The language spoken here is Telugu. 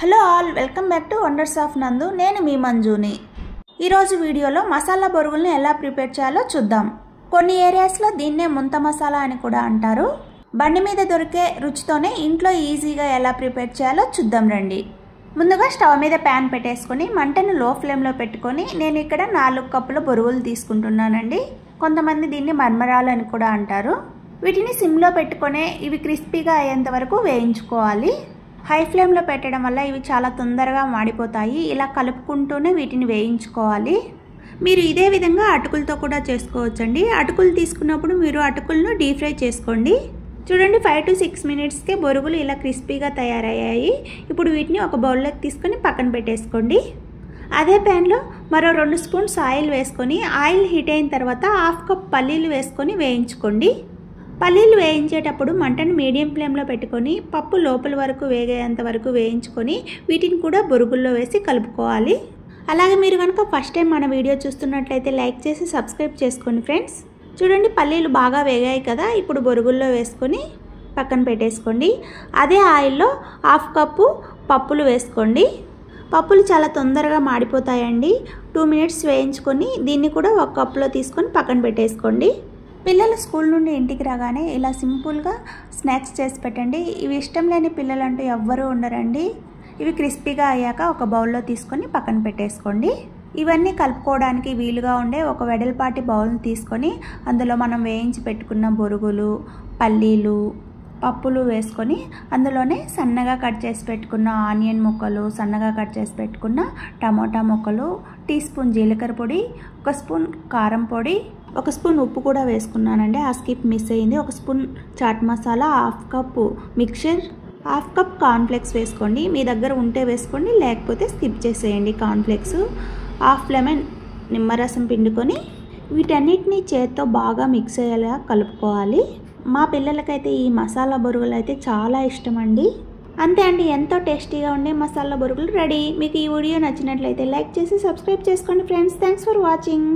Hello all, welcome back to wonders of నందు. నేను మీ మంజుని. ఈరోజు వీడియోలో మసాలా బొరుగుల్ని ఎలా ప్రిపేర్ చేయాలో చూద్దాం. కొన్ని ఏరియాస్లో దీన్నే ముంత మసాలా అని కూడా అంటారు. బండి మీద దొరికే రుచితోనే ఇంట్లో ఈజీగా ఎలా ప్రిపేర్ చేయాలో చూద్దాం రండి. ముందుగా స్టవ్ మీద ప్యాన్ పెట్టేసుకొని మంటను లో ఫ్లేమ్లో పెట్టుకొని నేను ఇక్కడ 4 కప్పుల బొరుగులు తీసుకుంటున్నానండి. కొంతమంది దీన్ని మర్మరాలు అని కూడా అంటారు. వీటిని సిమ్లో పెట్టుకొని ఇవి క్రిస్పీగా అయ్యేంత వరకు వేయించుకోవాలి. హై ఫ్లేమ్లో పెట్టడం వల్ల ఇవి చాలా తొందరగా మాడిపోతాయి. ఇలా కలుపుకుంటూనే వీటిని వేయించుకోవాలి. మీరు ఇదే విధంగా అటుకులతో కూడా చేసుకోవచ్చండి. అటుకులు తీసుకున్నప్పుడు మీరు అటుకులను డీప్ ఫ్రై చేసుకోండి. చూడండి, 5 to 6 మినిట్స్కే బొరుగులు ఇలా క్రిస్పీగా తయారయ్యాయి. ఇప్పుడు వీటిని ఒక బౌల్లోకి తీసుకొని పక్కన పెట్టేసుకోండి. అదే ప్యాన్లో మరో 2 స్పూన్స్ ఆయిల్ వేసుకొని ఆయిల్ హీట్ అయిన తర్వాత 1/2 కప్ పల్లీలు వేసుకొని వేయించుకోండి. పల్లీలు వేయించేటప్పుడు మంటను మీడియం ఫ్లేమ్లో పెట్టుకొని పప్పు లోపల వరకు వేగేంత వరకు వేయించుకొని వీటిని కూడా బొరుగుల్లో వేసి కలుపుకోవాలి. అలాగే మీరు కనుక ఫస్ట్ టైం మన వీడియో చూస్తున్నట్లయితే లైక్ చేసి సబ్స్క్రైబ్ చేసుకోండి ఫ్రెండ్స్. చూడండి, పల్లీలు బాగా వేగాయి కదా. ఇప్పుడు బొరుగుల్లో వేసుకొని పక్కన పెట్టేసుకోండి. అదే ఆయిల్లో 1/2 కప్పు పప్పులు వేసుకోండి. పప్పులు చాలా తొందరగా మాడిపోతాయండి. 2 మినిట్స్ వేయించుకొని దీన్ని కూడా 1 కప్లో తీసుకొని పక్కన పెట్టేసుకోండి. పిల్లలు స్కూల్ నుండి ఇంటికి రాగానే ఇలా సింపుల్గా స్నాక్స్ చేసి పెట్టండి. ఇవి ఇష్టం లేని పిల్లలు అంటూ ఎవ్వరూ ఉండరండి. ఇవి క్రిస్పీగా అయ్యాక ఒక బౌల్లో తీసుకొని పక్కన పెట్టేసుకోండి. ఇవన్నీ కలుపుకోవడానికి వీలుగా ఉండే ఒక వెడల్పాటి బౌల్ని తీసుకొని అందులో మనం వేయించి పెట్టుకున్న బొరుగులు, పల్లీలు, పప్పులు వేసుకొని అందులోనే సన్నగా కట్ చేసి పెట్టుకున్న ఆనియన్ ముక్కలు, సన్నగా కట్ చేసి పెట్టుకున్న టమోటా ముక్కలు, టీ స్పూన్ జీలకర్ర పొడి, 1 స్పూన్ కారం పొడి, 1 స్పూన్ ఉప్పు కూడా వేసుకున్నానండి. ఆ స్కిప్ మిస్ అయింది. 1 spoon chaat masala, 1/2 cup mixture, 1/2 cup cornflakes వేసుకోండి. మీ దగ్గర ఉంటే వేసుకోండి, లేకపోతే స్కిప్ చేసేయండి కార్న్ఫ్లేక్స్. 1/2 లెమన్ నిమ్మరసం పిండుకొని వీటన్నిటిని చేత్తో బాగా మిక్స్ అయ్యేలా కలుపుకోవాలి. మా పిల్లలకైతే ఈ మసాలా బొరుగులు అయితే చాలా ఇష్టం అండి. అంతే అండి, ఎంతో టేస్టీగా ఉండే మసాలా బొరుగులు రెడీ. మీకు ఈ వీడియో నచ్చినట్లయితే లైక్ చేసి సబ్స్క్రైబ్ చేసుకోండి ఫ్రెండ్స్. Thanks for watching.